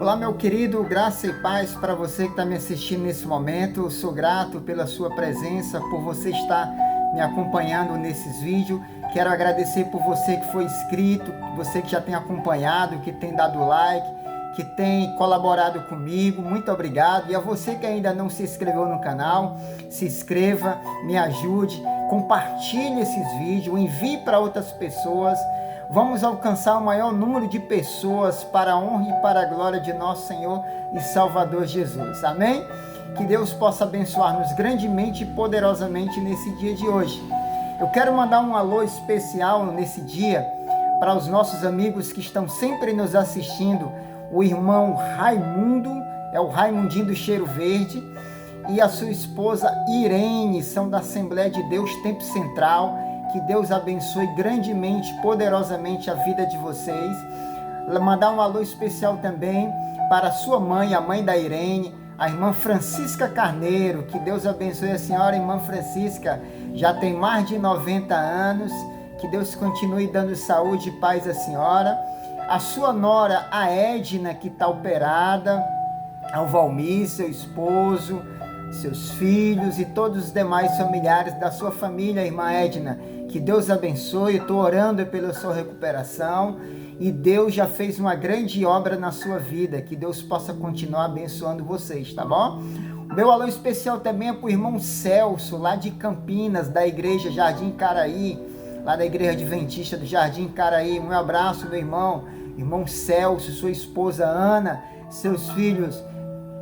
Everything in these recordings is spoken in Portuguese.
Olá, meu querido, graça e paz para você que está me assistindo nesse momento. Eu sou grato pela sua presença, por você estar me acompanhando nesses vídeos. Quero agradecer por você que foi inscrito, você que já tem acompanhado, que tem dado like, que tem colaborado comigo. Muito obrigado. E a você que ainda não se inscreveu no canal, se inscreva, me ajude, compartilhe esses vídeos, envie para outras pessoas. Vamos alcançar o maior número de pessoas para a honra e para a glória de nosso Senhor e Salvador Jesus. Amém? Que Deus possa abençoar-nos grandemente e poderosamente nesse dia de hoje. Eu quero mandar um alô especial nesse dia para os nossos amigos que estão sempre nos assistindo. O irmão Raimundo, é o Raimundinho do Cheiro Verde, e a sua esposa Irene, são da Assembleia de Deus Tempo Central. Que Deus abençoe grandemente, poderosamente a vida de vocês. Mandar um alô especial também para a sua mãe, a mãe da Irene, a irmã Francisca Carneiro. Que Deus abençoe a senhora, irmã Francisca. Já tem mais de 90 anos. Que Deus continue dando saúde e paz à senhora. A sua nora, a Edna, que está operada. Ao Valmir, seu esposo, seus filhos e todos os demais familiares da sua família, irmã Edna. Que Deus abençoe. Estou orando pela sua recuperação e Deus já fez uma grande obra na sua vida. Que Deus possa continuar abençoando vocês, tá bom? O meu alô especial também é para o irmão Celso, lá de Campinas, da igreja Jardim Caraí, lá da igreja adventista do Jardim Caraí. Um abraço, meu irmão. Irmão Celso, sua esposa Ana, seus filhos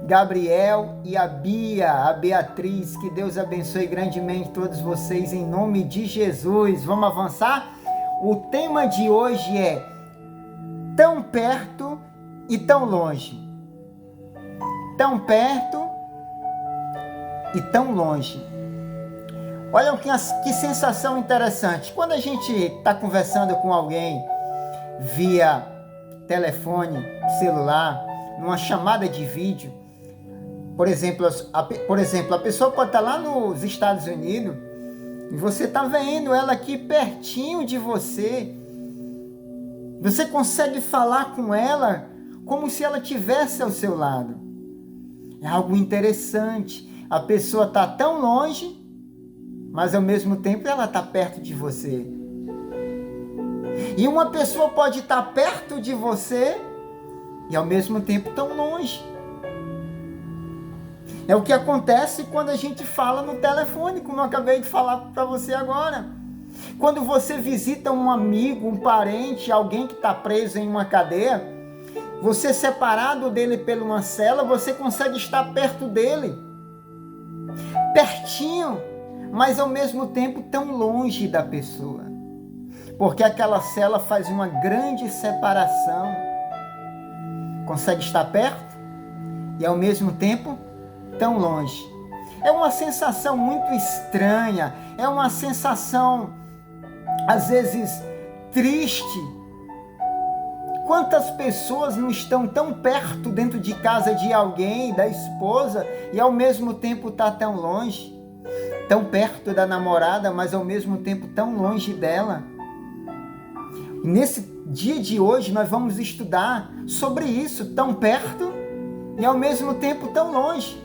Gabriel e a Bia, a Beatriz. Que Deus abençoe grandemente todos vocês em nome de Jesus. Vamos avançar? O tema de hoje é tão perto e tão longe. Tão perto e tão longe. Olha que sensação interessante. Quando a gente está conversando com alguém via telefone, celular, numa chamada de vídeo, por exemplo, a pessoa pode estar lá nos Estados Unidos e você está vendo ela aqui pertinho de você. Você consegue falar com ela como se ela estivesse ao seu lado. É algo interessante. A pessoa está tão longe, mas ao mesmo tempo ela está perto de você. E uma pessoa pode estar perto de você e ao mesmo tempo tão longe. É o que acontece quando a gente fala no telefone, como eu acabei de falar para você agora. Quando você visita um amigo, um parente, alguém que está preso em uma cadeia, você separado dele por uma cela, você consegue estar perto dele. Pertinho, mas ao mesmo tempo tão longe da pessoa. Porque aquela cela faz uma grande separação. Consegue estar perto e ao mesmo tempo tão longe. É uma sensação muito estranha, é uma sensação às vezes triste. Quantas pessoas não estão tão perto dentro de casa de alguém, da esposa, e ao mesmo tempo está tão longe, tão perto da namorada, mas ao mesmo tempo tão longe dela. E nesse dia de hoje nós vamos estudar sobre isso, tão perto e ao mesmo tempo tão longe.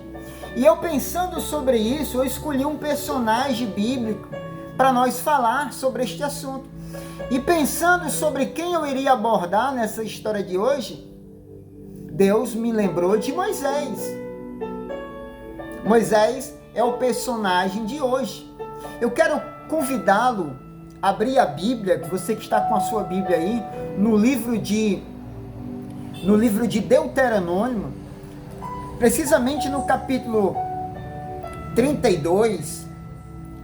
E eu pensando sobre isso, eu escolhi um personagem bíblico para nós falar sobre este assunto. E pensando sobre quem eu iria abordar nessa história de hoje, Deus me lembrou de Moisés. Moisés é o personagem de hoje. Eu quero convidá-lo a abrir a Bíblia, você que está com a sua Bíblia aí, no livro de Deuteronômio, precisamente no capítulo 32,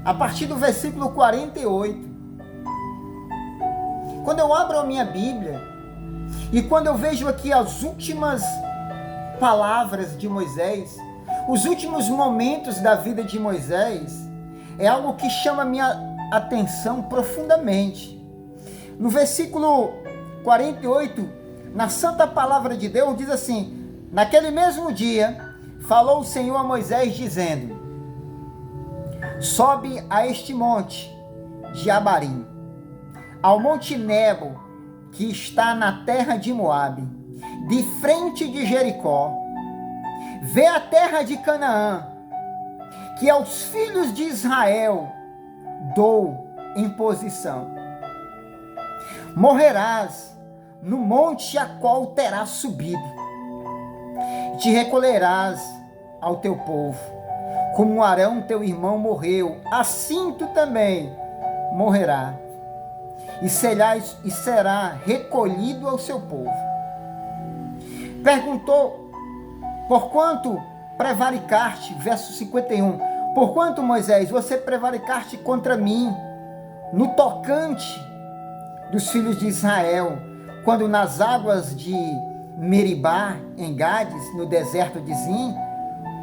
a partir do versículo 48. Quando eu abro a minha Bíblia e quando eu vejo aqui as últimas palavras de Moisés, os últimos momentos da vida de Moisés, é algo que chama a minha atenção profundamente. No versículo 48, na santa palavra de Deus, diz assim: naquele mesmo dia, falou o Senhor a Moisés, dizendo: sobe a este monte de Abarim, ao monte Nebo, que está na terra de Moabe. de frente de Jericó, vê a terra de Canaã, que aos filhos de Israel dou em posição. Morrerás no monte a qual terás subido, e te recolherás ao teu povo, como Arão teu irmão morreu, assim tu também morrerá, e será recolhido ao seu povo. Perguntou, porquanto prevaricaste, verso 51, porquanto, Moisés, você prevaricaste contra mim, no tocante dos filhos de Israel, quando nas águas de Meribá, em Gades, no deserto de Zim,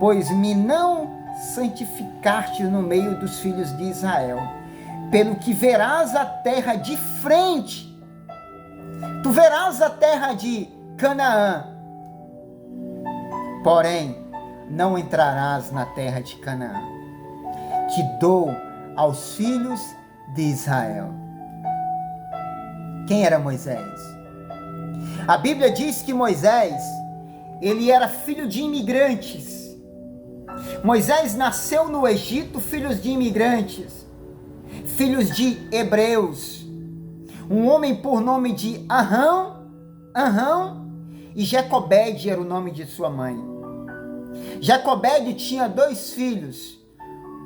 pois me não santificaste no meio dos filhos de Israel, pelo que verás a terra de frente, tu verás a terra de Canaã, porém não entrarás na terra de Canaã, que dou aos filhos de Israel. Quem era Moisés? A Bíblia diz que Moisés, ele era filho de imigrantes. Moisés nasceu no Egito, filhos de imigrantes, filhos de hebreus. Um homem por nome de Arão e Jacobede era o nome de sua mãe. Jacobede tinha 2 filhos,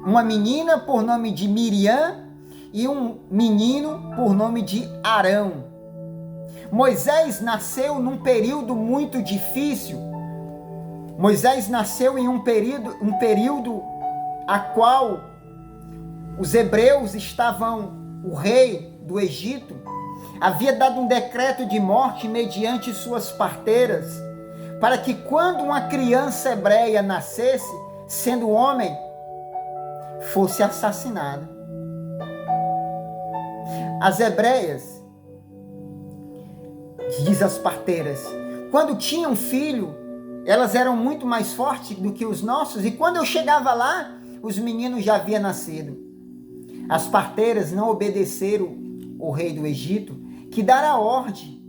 uma menina por nome de Miriam e um menino por nome de Arão. Moisés nasceu num período muito difícil. Moisés nasceu em um período a qual os hebreus o rei do Egito havia dado um decreto de morte mediante suas parteiras, para que quando uma criança hebreia nascesse, sendo homem, fosse assassinada. As hebreias, diz as parteiras, quando tinham filho, elas eram muito mais fortes do que os nossos, e quando eu chegava lá, os meninos já haviam nascido. As parteiras não obedeceram o rei do Egito, que dara ordem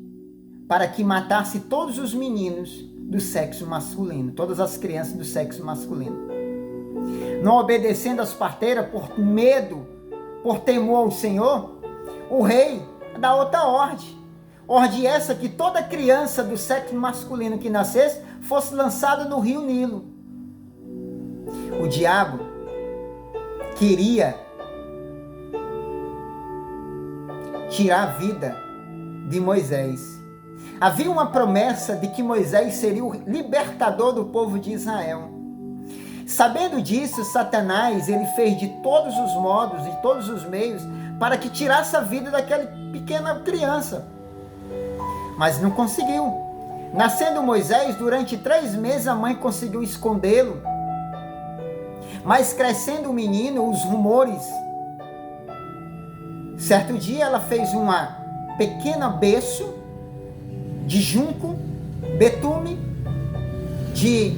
para que matasse todos os meninos do sexo masculino, todas as crianças do sexo masculino. Não obedecendo as parteiras por medo, por temor ao Senhor, o rei dá outra ordem. Ordem essa que toda criança do sexo masculino que nascesse fosse lançada no rio Nilo. O diabo queria tirar a vida de Moisés. Havia uma promessa de que Moisés seria o libertador do povo de Israel. Sabendo disso, Satanás, ele fez de todos os modos, de todos os meios, para que tirasse a vida daquela pequena criança. Mas não conseguiu. Nascendo Moisés, durante 3 meses a mãe conseguiu escondê-lo. Mas crescendo o menino, os rumores. Certo dia ela fez uma pequena berço de junco, betume, de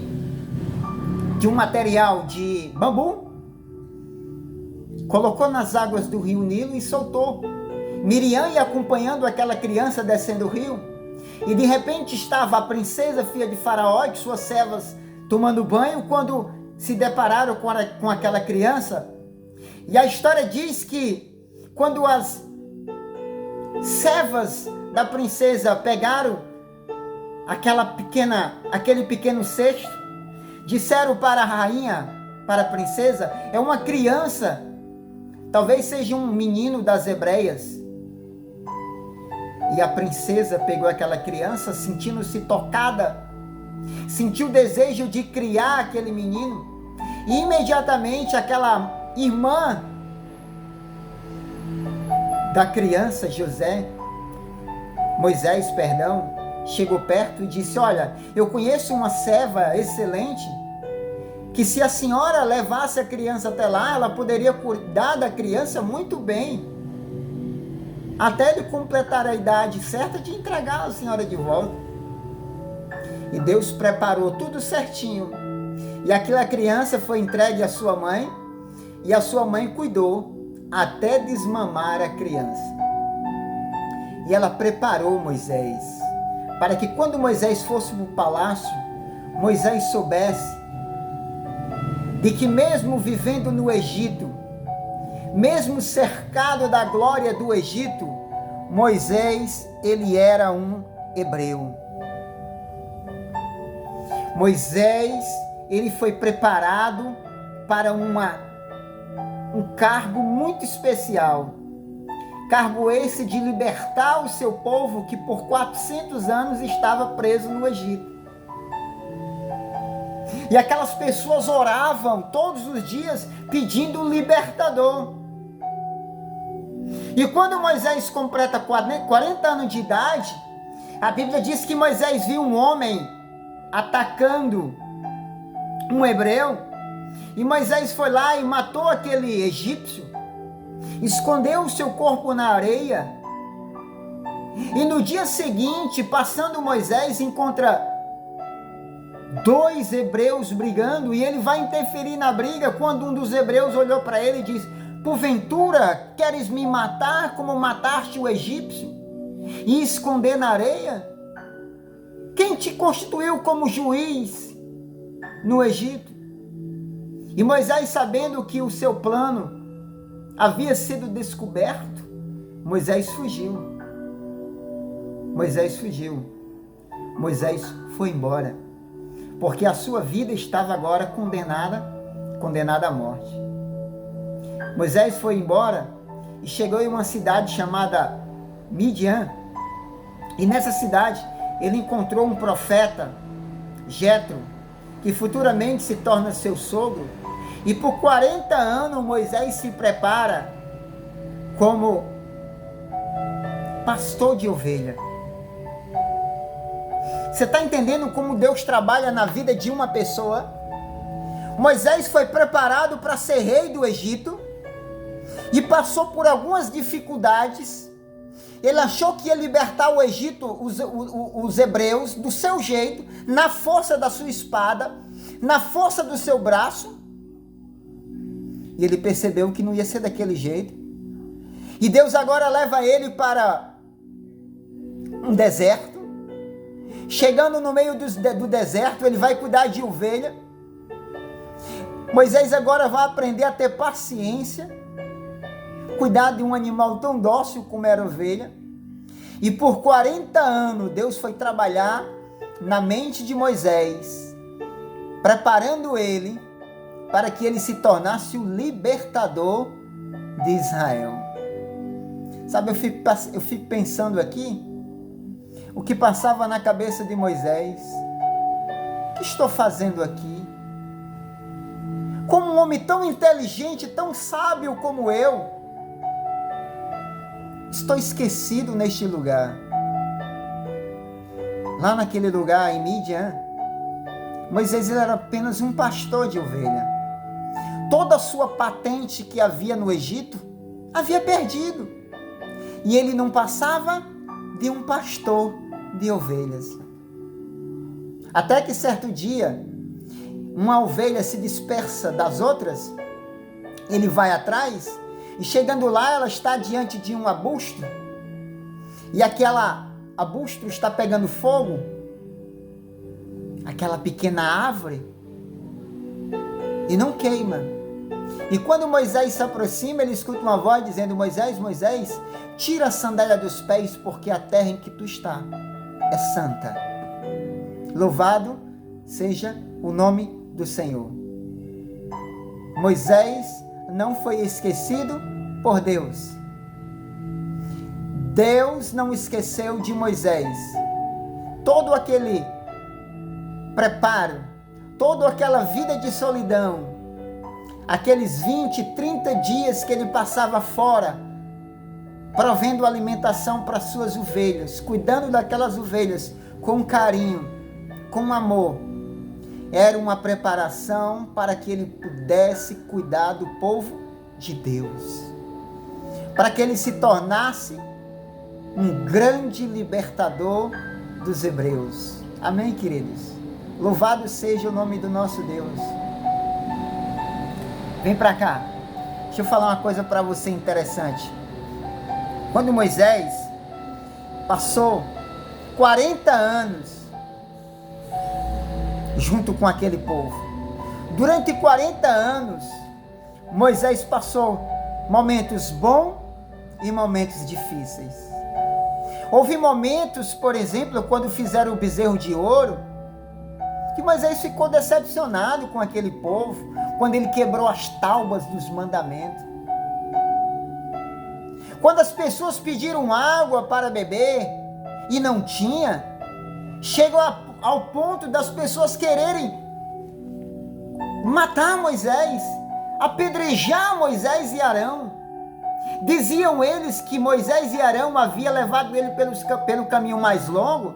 um material de bambu, colocou nas águas do rio Nilo e soltou. Miriam ia acompanhando aquela criança descendo o rio, e de repente estava a princesa, filha de Faraó, e suas servas tomando banho, quando se depararam com aquela criança. E a história diz que quando as servas da princesa pegaram aquele pequeno cesto, disseram para a rainha, para a princesa, é uma criança, talvez seja um menino das hebreias. E a princesa pegou aquela criança, sentindo-se tocada, sentiu o desejo de criar aquele menino, e imediatamente aquela irmã da criança, Moisés, chegou perto e disse: olha, eu conheço uma serva excelente, que se a senhora levasse a criança até lá, ela poderia cuidar da criança muito bem, até ele completar a idade certa de entregar a senhora de volta. E Deus preparou tudo certinho, e aquela criança foi entregue à sua mãe, e a sua mãe cuidou até desmamar a criança. E ela preparou Moisés para que quando Moisés fosse para o palácio, Moisés soubesse de que mesmo vivendo no Egito, mesmo cercado da glória do Egito, Moisés, ele era um hebreu. Moisés, ele foi preparado para um cargo muito especial. Cargo esse de libertar o seu povo que por 400 anos estava preso no Egito. E aquelas pessoas oravam todos os dias pedindo um libertador. E quando Moisés completa 40 anos de idade, a Bíblia diz que Moisés viu um homem atacando um hebreu, e Moisés foi lá e matou aquele egípcio, escondeu o seu corpo na areia, e no dia seguinte, passando Moisés, encontra 2 hebreus brigando, e ele vai interferir na briga, quando um dos hebreus olhou para ele e disse: porventura queres me matar como mataste o egípcio e esconder na areia? Quem te constituiu como juiz no Egito? E Moisés, sabendo que o seu plano havia sido descoberto, Moisés fugiu. Moisés fugiu. Moisés foi embora, porque a sua vida estava agora condenada à morte. Moisés foi embora e chegou em uma cidade chamada Midian. E nessa cidade ele encontrou um profeta, Jetro, que futuramente se torna seu sogro. E por 40 anos Moisés se prepara como pastor de ovelha. Você está entendendo como Deus trabalha na vida de uma pessoa? Moisés foi preparado para ser rei do Egito e passou por algumas dificuldades. Ele achou que ia libertar o Egito, os hebreus, do seu jeito, na força da sua espada, na força do seu braço. E ele percebeu que não ia ser daquele jeito. E Deus agora leva ele para um deserto. Chegando no meio do deserto, ele vai cuidar de ovelha. Moisés agora vai aprender a ter paciência, cuidar de um animal tão dócil como era a ovelha. E por 40 anos, Deus foi trabalhar na mente de Moisés, preparando ele para que ele se tornasse o libertador de Israel. Sabe, eu fico pensando aqui, o que passava na cabeça de Moisés. O que estou fazendo aqui? Como um homem tão inteligente, tão sábio como eu, estou esquecido neste lugar. Lá naquele lugar em Midian, Moisés era apenas um pastor de ovelha. Toda a sua patente que havia no Egito, havia perdido. E ele não passava de um pastor de ovelhas. Até que certo dia, uma ovelha se dispersa das outras, ele vai atrás, e chegando lá, ela está diante de um arbusto, e aquela arbusto está pegando fogo, aquela pequena árvore, e não queima. E quando Moisés se aproxima, ele escuta uma voz dizendo: Moisés, Moisés, tira a sandália dos pés, porque a terra em que tu está é santa. Louvado seja o nome do Senhor. Moisés não foi esquecido por Deus. Deus não esqueceu de Moisés. Todo aquele preparo, toda aquela vida de solidão, aqueles 20, 30 dias que ele passava fora, provendo alimentação para suas ovelhas, cuidando daquelas ovelhas com carinho, com amor, era uma preparação para que ele pudesse cuidar do povo de Deus, para que ele se tornasse um grande libertador dos hebreus. Amém, queridos? Louvado seja o nome do nosso Deus. Vem para cá. Deixa eu falar uma coisa para você interessante. Quando Moisés passou 40 anos junto com aquele povo. Durante 40 anos, Moisés passou momentos bons e momentos difíceis. Houve momentos, por exemplo, quando fizeram o bezerro de ouro, que Moisés ficou decepcionado com aquele povo, quando ele quebrou as tábuas dos mandamentos. Quando as pessoas pediram água para beber e não tinha, chegou ao ponto das pessoas quererem matar Moisés, apedrejar Moisés e Arão. Diziam eles que Moisés e Arão haviam levado ele pelo caminho mais longo,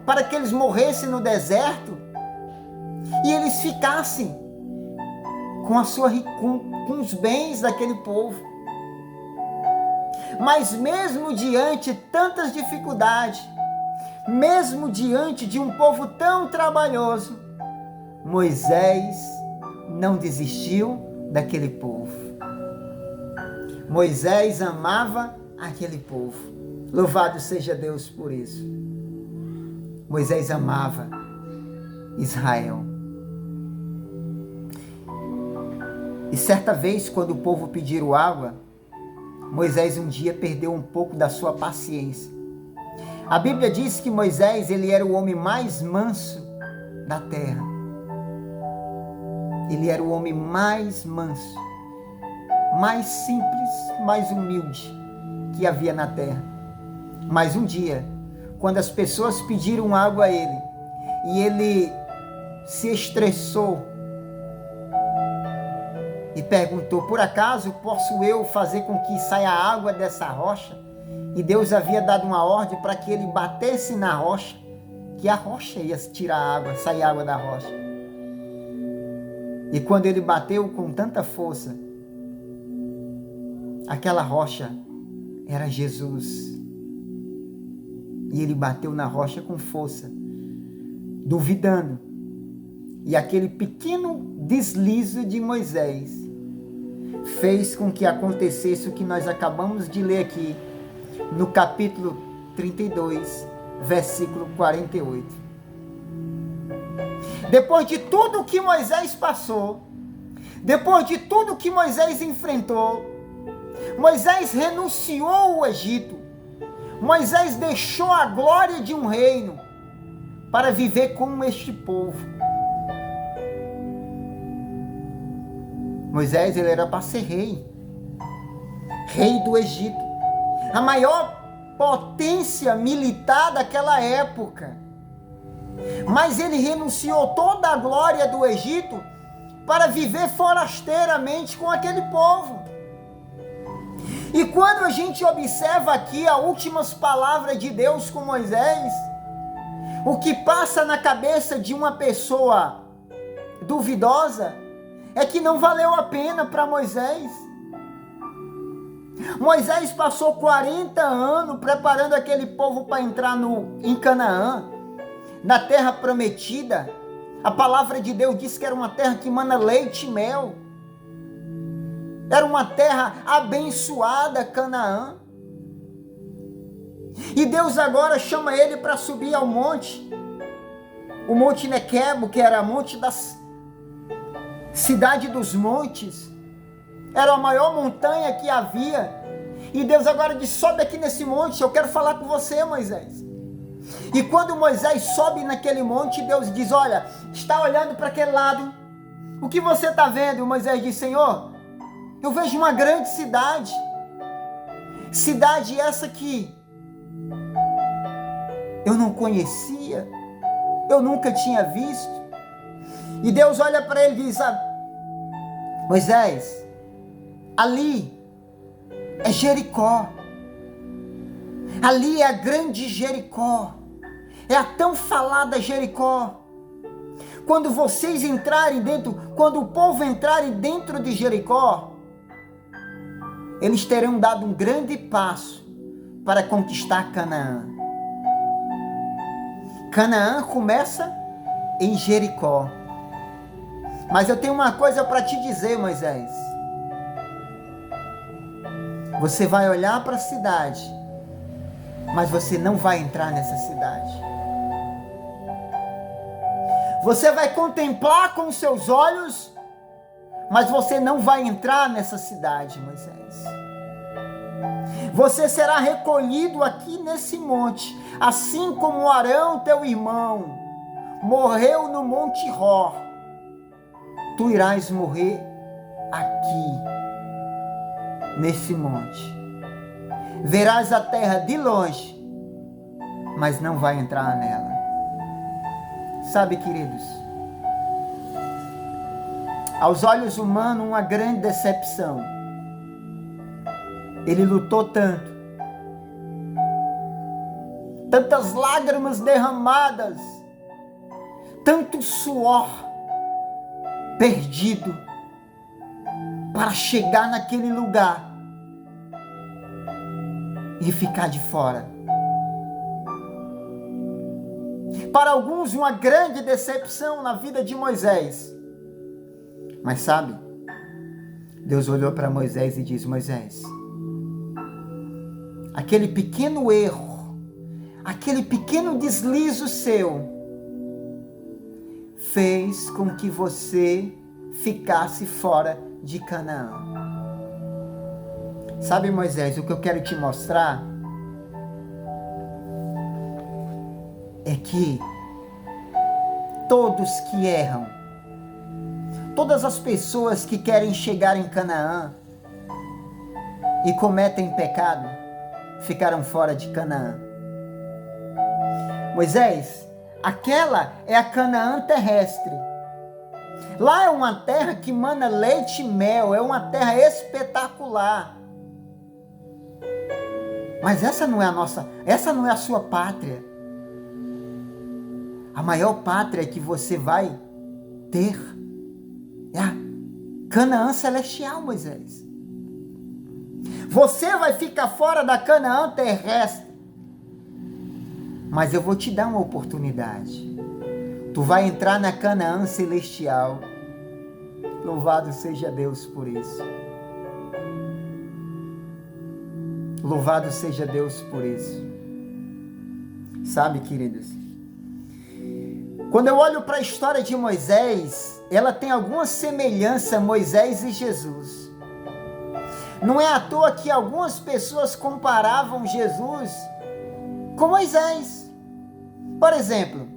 para que eles morressem no deserto e eles ficassem com os bens daquele povo. Mas mesmo diante de tantas dificuldades, mesmo diante de um povo tão trabalhoso, Moisés não desistiu daquele povo. Moisés amava aquele povo. Louvado seja Deus por isso. Moisés amava Israel. E certa vez, quando o povo pediu água, Moisés um dia perdeu um pouco da sua paciência. A Bíblia diz que Moisés, ele era o homem mais manso da terra. Ele era o homem mais manso, mais simples, mais humilde que havia na terra. Mas um dia, quando as pessoas pediram água a ele, e ele se estressou e perguntou: por acaso posso eu fazer com que saia água dessa rocha? E Deus havia dado uma ordem para que ele batesse na rocha, que a rocha ia tirar água, sair água da rocha. E quando ele bateu com tanta força, aquela rocha era Jesus. E ele bateu na rocha com força, duvidando. E aquele pequeno deslize de Moisés fez com que acontecesse o que nós acabamos de ler aqui, no capítulo 32, versículo 48. Depois de tudo que Moisés passou, depois de tudo que Moisés enfrentou, Moisés renunciou ao Egito. Moisés deixou a glória de um reino para viver com este povo. Moisés, ele era para ser rei do Egito, a maior potência militar daquela época. Mas ele renunciou toda a glória do Egito para viver forasteiramente com aquele povo. E quando a gente observa aqui as últimas palavras de Deus com Moisés, o que passa na cabeça de uma pessoa duvidosa é que não valeu a pena para Moisés. Moisés passou 40 anos preparando aquele povo para entrar em Canaã, na terra prometida. A palavra de Deus diz que era uma terra que mana leite e mel. Era uma terra abençoada, Canaã. E Deus agora chama ele para subir ao monte. O Monte Nequebo, que era o monte da cidade dos montes. Era a maior montanha que havia. E Deus agora diz: sobe aqui nesse monte, eu quero falar com você, Moisés. E quando Moisés sobe naquele monte, Deus diz: olha, está olhando para aquele lado. O que você está vendo? E Moisés diz: Senhor, eu vejo uma grande cidade. Cidade essa que eu não conhecia, eu nunca tinha visto. E Deus olha para ele e diz: Moisés, ali é Jericó. Ali é a grande Jericó. É a tão falada Jericó. Quando vocês entrarem dentro, quando o povo entrarem dentro de Jericó, eles terão dado um grande passo para conquistar Canaã. Canaã começa em Jericó. Mas eu tenho uma coisa para te dizer, Moisés. Você vai olhar para a cidade, mas você não vai entrar nessa cidade. Você vai contemplar com os seus olhos, mas você não vai entrar nessa cidade, Moisés. Você será recolhido aqui nesse monte, assim como Arão, teu irmão, morreu no Monte Hor. Tu irás morrer aqui, nesse monte. Verás a terra de longe, mas não vai entrar nela. Sabe, queridos, aos olhos humanos, uma grande decepção. Ele lutou tanto, tantas lágrimas derramadas, tanto suor perdido para chegar naquele lugar e ficar de fora. Para alguns, uma grande decepção na vida de Moisés. Mas sabe, Deus olhou para Moisés e disse: Moisés, aquele pequeno erro, aquele pequeno deslizo seu, fez com que você ficasse fora de Canaã. Sabe, Moisés, o que eu quero te mostrar é que todos que erram, todas as pessoas que querem chegar em Canaã e cometem pecado, ficaram fora de Canaã. Moisés, aquela é a Canaã terrestre. Lá é uma terra que mana leite e mel, é uma terra espetacular. Mas essa não é a sua pátria. A maior pátria que você vai ter é a Canaã celestial, Moisés. Você vai ficar fora da Canaã terrestre, mas eu vou te dar uma oportunidade. Tu vai entrar na Canaã celestial. Louvado seja Deus por isso. Louvado seja Deus por isso. Sabe, queridos, quando eu olho para a história de Moisés, ela tem alguma semelhança, Moisés e Jesus. Não é à toa que algumas pessoas comparavam Jesus com Moisés. Por exemplo,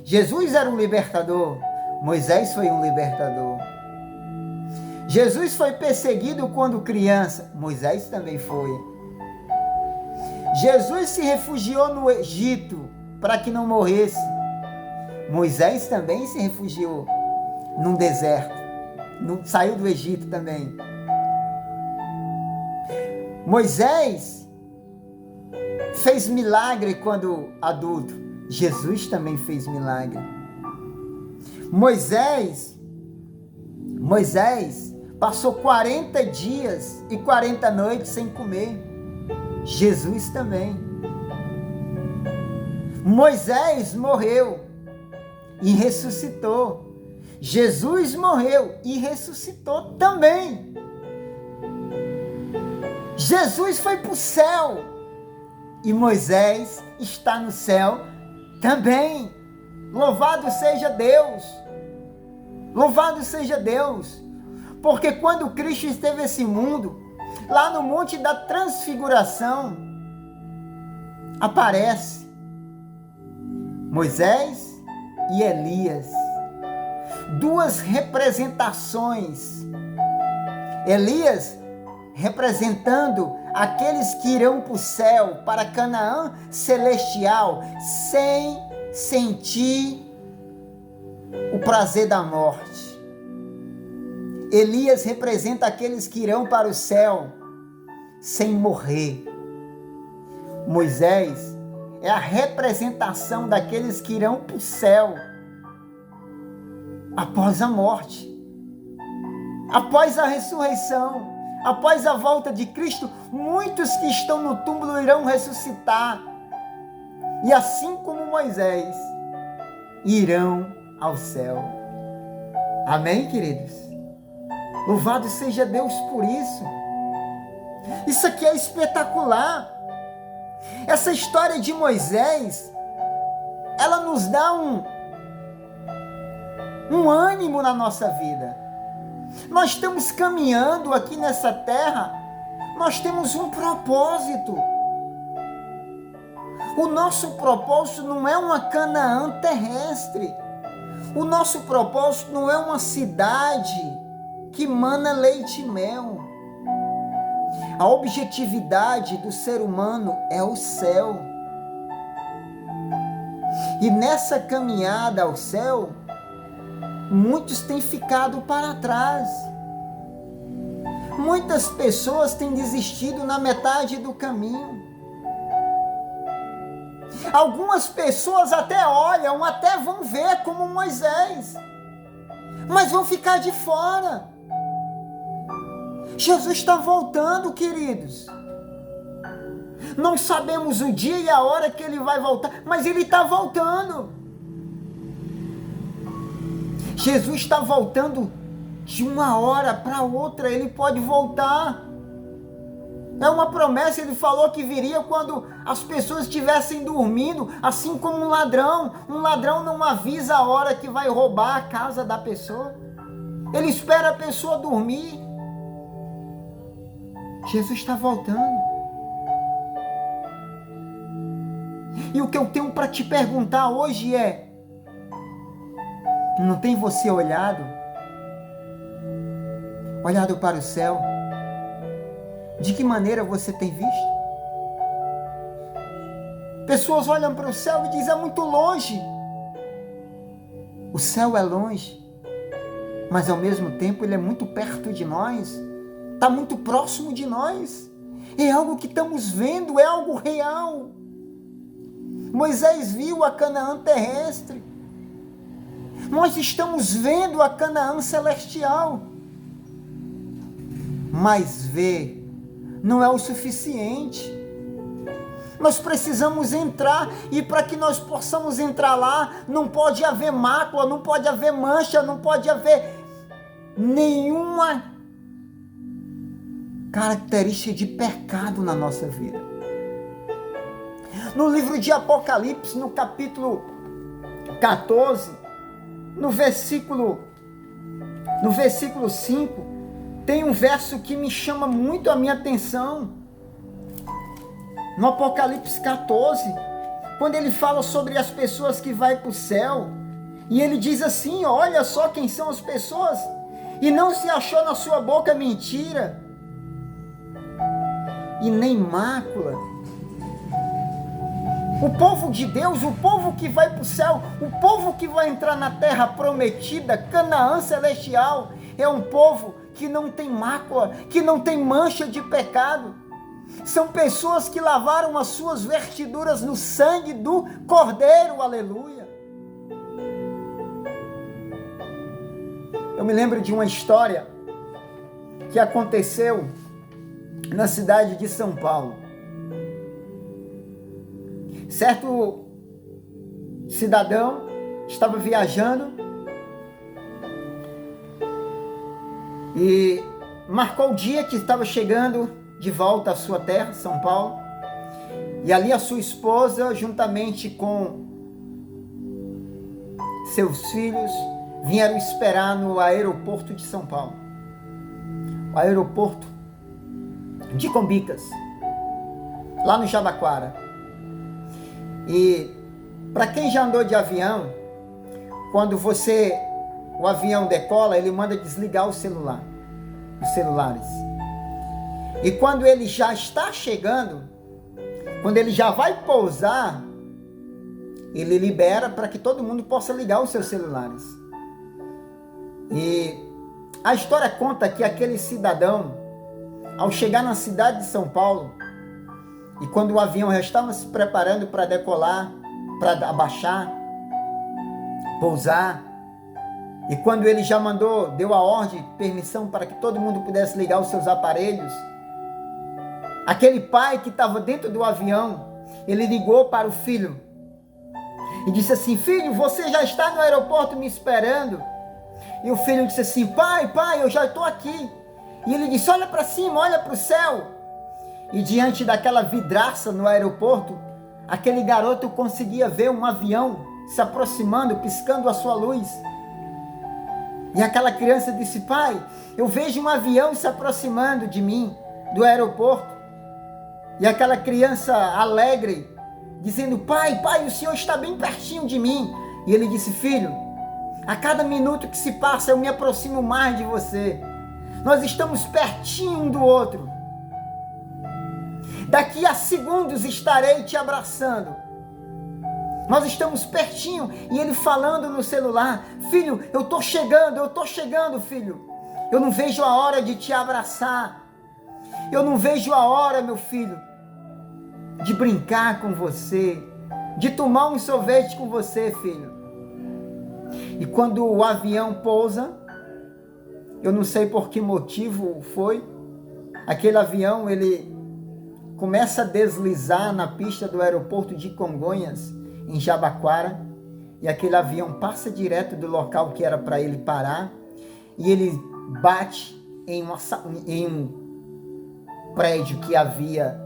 Jesus era um libertador, Moisés foi um libertador. Jesus foi perseguido quando criança, Moisés também foi. Jesus se refugiou no Egito para que não morresse, Moisés também se refugiou num deserto, saiu do Egito também. Moisés fez milagre quando adulto, Jesus também fez milagre. Moisés passou 40 dias e 40 noites sem comer, Jesus também. Moisés morreu e ressuscitou. Jesus morreu e ressuscitou também. Jesus foi para o céu e Moisés está no céu também. Louvado seja Deus. Louvado seja Deus. Porque quando Cristo esteve nesse mundo, lá no Monte da Transfiguração, aparece Moisés e Elias, duas representações. Elias representando aqueles que irão para o céu, para Canaã celestial, sem sentir o prazer da morte. Elias representa aqueles que irão para o céu sem morrer. Moisés é a representação daqueles que irão para o céu após a morte, após a ressurreição, após a volta de Cristo. Muitos que estão no túmulo irão ressuscitar e, assim como Moisés, irão ao céu. Amém, queridos? Louvado seja Deus por isso. Isso aqui é espetacular. Essa história de Moisés, ela nos dá um ânimo na nossa vida. Nós estamos caminhando aqui nessa terra, nós temos um propósito. O nosso propósito não é uma Canaã terrestre. O nosso propósito não é uma cidade que mana leite e mel. A objetividade do ser humano é o céu. E nessa caminhada ao céu, muitos têm ficado para trás. Muitas pessoas têm desistido na metade do caminho. Algumas pessoas até olham, até vão ver como Moisés, mas vão ficar de fora. Jesus está voltando, queridos. Não sabemos o dia e a hora que ele vai voltar, mas ele está voltando. Jesus está voltando de uma hora para outra, ele pode voltar. É uma promessa, ele falou que viria quando as pessoas estivessem dormindo, assim como um ladrão. Um ladrão não avisa a hora que vai roubar a casa da pessoa. Ele espera a pessoa dormir. Jesus está voltando. E o que eu tenho para te perguntar hoje é: não tem você olhado para o céu? De que maneira você tem visto? Pessoas olham para o céu e dizem: é muito longe. O céu é longe, mas ao mesmo tempo ele é muito perto de nós, está muito próximo de nós. É algo que estamos vendo, é algo real. Moisés viu a Canaã terrestre. Nós estamos vendo a Canaã celestial. Mas ver não é o suficiente. Nós precisamos entrar, e para que nós possamos entrar lá, não pode haver mácula, não pode haver mancha, não pode haver nenhuma característica de pecado na nossa vida. No livro de Apocalipse, no capítulo 14, no versículo 5, tem um verso que me chama muito a minha atenção. No Apocalipse 14, quando ele fala sobre as pessoas que vão para o céu, e ele diz assim: olha só quem são as pessoas, e não se achou na sua boca mentira, e nem mácula. O povo de Deus, o povo que vai para o céu, o povo que vai entrar na terra prometida, Canaã celestial, é um povo que não tem mácula, que não tem mancha de pecado. São pessoas que lavaram as suas vestiduras no sangue do Cordeiro, aleluia. Eu me lembro de uma história que aconteceu na cidade de São Paulo. Certo cidadão estava viajando e marcou o dia que estava chegando de volta à sua terra, São Paulo, e ali a sua esposa, juntamente com seus filhos, vieram esperar no aeroporto de São Paulo, o aeroporto de Combicas, lá no Jabaquara. E para quem já andou de avião, quando o avião decola, ele manda desligar os celulares. E quando ele já está chegando, quando ele já vai pousar, ele libera para que todo mundo possa ligar os seus celulares. E a história conta que aquele cidadão, ao chegar na cidade de São Paulo, e quando o avião já estava se preparando para decolar, para abaixar, pousar, e quando ele já deu a ordem, permissão para que todo mundo pudesse ligar os seus aparelhos, aquele pai que estava dentro do avião, ele ligou para o filho e disse assim: filho, você já está no aeroporto me esperando? E o filho disse assim: pai, eu já estou aqui. E ele disse: olha para cima, olha para o céu. E diante daquela vidraça no aeroporto, aquele garoto conseguia ver um avião se aproximando, piscando a sua luz. E aquela criança disse: pai, eu vejo um avião se aproximando de mim, do aeroporto. E aquela criança alegre, dizendo: pai, o senhor está bem pertinho de mim. E ele disse: filho, a cada minuto que se passa eu me aproximo mais de você. Nós estamos pertinho um do outro. Daqui a segundos estarei te abraçando. Nós estamos pertinho. E ele falando no celular: filho, eu estou chegando, filho. Eu não vejo a hora de te abraçar. Eu não vejo a hora, meu filho, de brincar com você, de tomar um sorvete com você, filho. E quando o avião pousa, eu não sei por que motivo foi, aquele avião, ele começa a deslizar na pista do aeroporto de Congonhas, em Jabaquara, e aquele avião passa direto do local que era para ele parar, e ele bate em um prédio que havia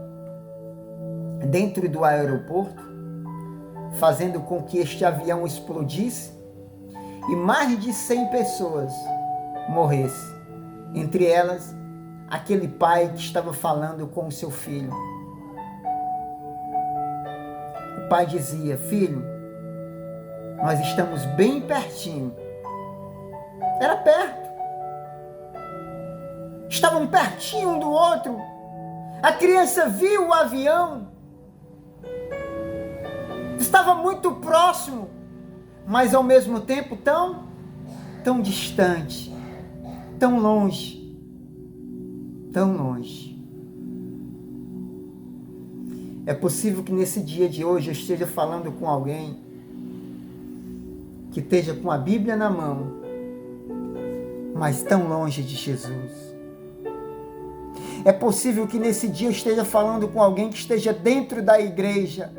dentro do aeroporto, fazendo com que este avião explodisse e mais de 100 pessoas morressem. Entre elas, aquele pai que estava falando com o seu filho. O pai dizia: filho, nós estamos bem pertinho. Era perto. Estavam pertinho um do outro. A criança viu o avião. Estava muito próximo, mas ao mesmo tempo tão distante, tão longe, tão longe. É possível que nesse dia de hoje eu esteja falando com alguém que esteja com a Bíblia na mão, mas tão longe de Jesus. É possível que nesse dia eu esteja falando com alguém que esteja dentro da igreja,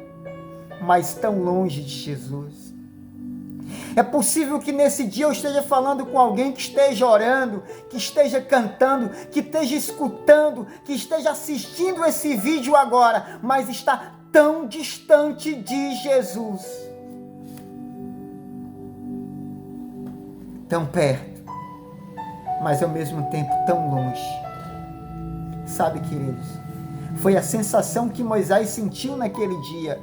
mas tão longe de Jesus. É possível que nesse dia eu esteja falando com alguém que esteja orando, que esteja cantando, que esteja escutando, que esteja assistindo esse vídeo agora, mas está tão distante de Jesus. Tão perto, mas ao mesmo tempo tão longe. Sabe, queridos, foi a sensação que Moisés sentiu naquele dia.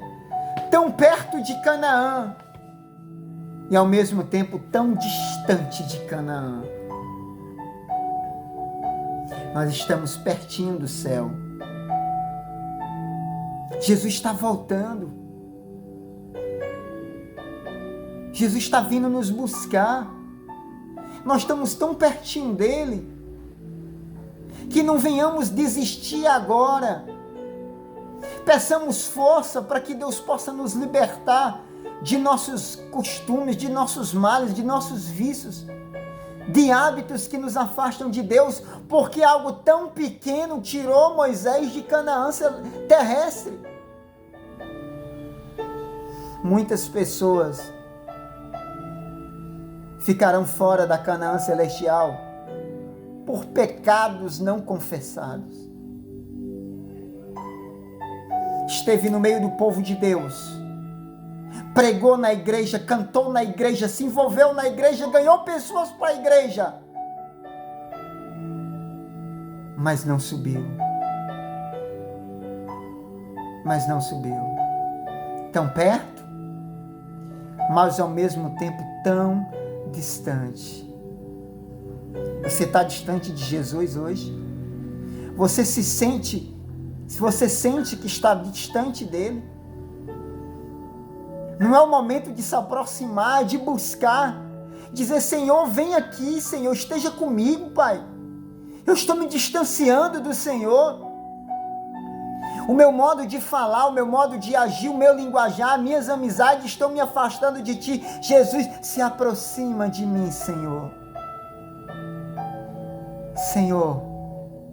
Tão perto de Canaã e ao mesmo tempo tão distante de Canaã. Nós estamos pertinho do céu. Jesus está voltando. Jesus está vindo nos buscar. Nós estamos tão pertinho dele que não venhamos desistir agora. Peçamos força para que Deus possa nos libertar de nossos costumes, de nossos males, de nossos vícios, de hábitos que nos afastam de Deus, porque algo tão pequeno tirou Moisés de Canaã terrestre. Muitas pessoas ficarão fora da Canaã celestial por pecados não confessados. Esteve no meio do povo de Deus, pregou na igreja, cantou na igreja, se envolveu na igreja, ganhou pessoas para a igreja, mas não subiu. Tão perto, mas ao mesmo tempo tão distante. Você está distante de Jesus hoje? Você sente que está distante dele? Não é o momento de se aproximar, de buscar, dizer: Senhor, vem aqui, Senhor, esteja comigo, Pai. Eu estou me distanciando do Senhor. O meu modo de falar, o meu modo de agir, o meu linguajar, minhas amizades estão me afastando de Ti. Jesus, se aproxima de mim, Senhor. Senhor,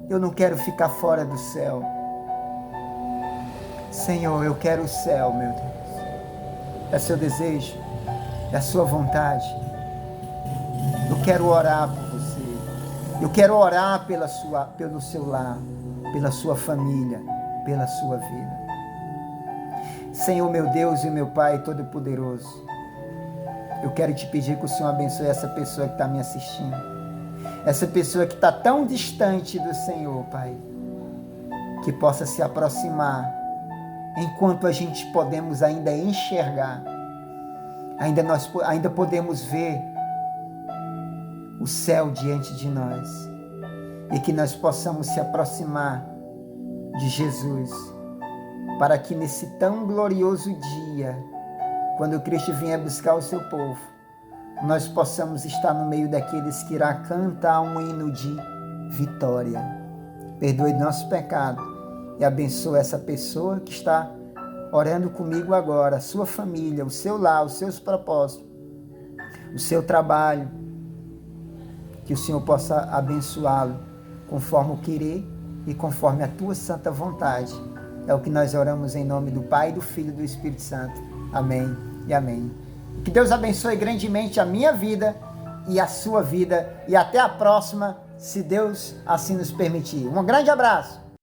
eu não quero ficar fora do céu. Senhor, eu quero o céu, meu Deus. É seu desejo, é a sua vontade. Eu quero orar por você. Eu quero orar pelo seu lar, pela sua família. pela sua vida. Senhor, meu Deus e meu Pai Todo-Poderoso, eu quero te pedir que o Senhor abençoe essa pessoa que está me assistindo. Essa pessoa que está tão distante do Senhor, Pai, que possa se aproximar, enquanto a gente podemos ainda enxergar, ainda podemos ver o céu diante de nós, e que nós possamos se aproximar de Jesus, para que nesse tão glorioso dia, quando Cristo vier buscar o seu povo, nós possamos estar no meio daqueles que irá cantar um hino de vitória. Perdoe nosso pecado e abençoe essa pessoa que está orando comigo agora, a sua família, o seu lar, os seus propósitos, o seu trabalho, que o Senhor possa abençoá-lo conforme o querer e conforme a tua santa vontade. É o que nós oramos em nome do Pai, do Filho e do Espírito Santo. Amém e amém. Que Deus abençoe grandemente a minha vida e a sua vida. E até a próxima, se Deus assim nos permitir. Um grande abraço.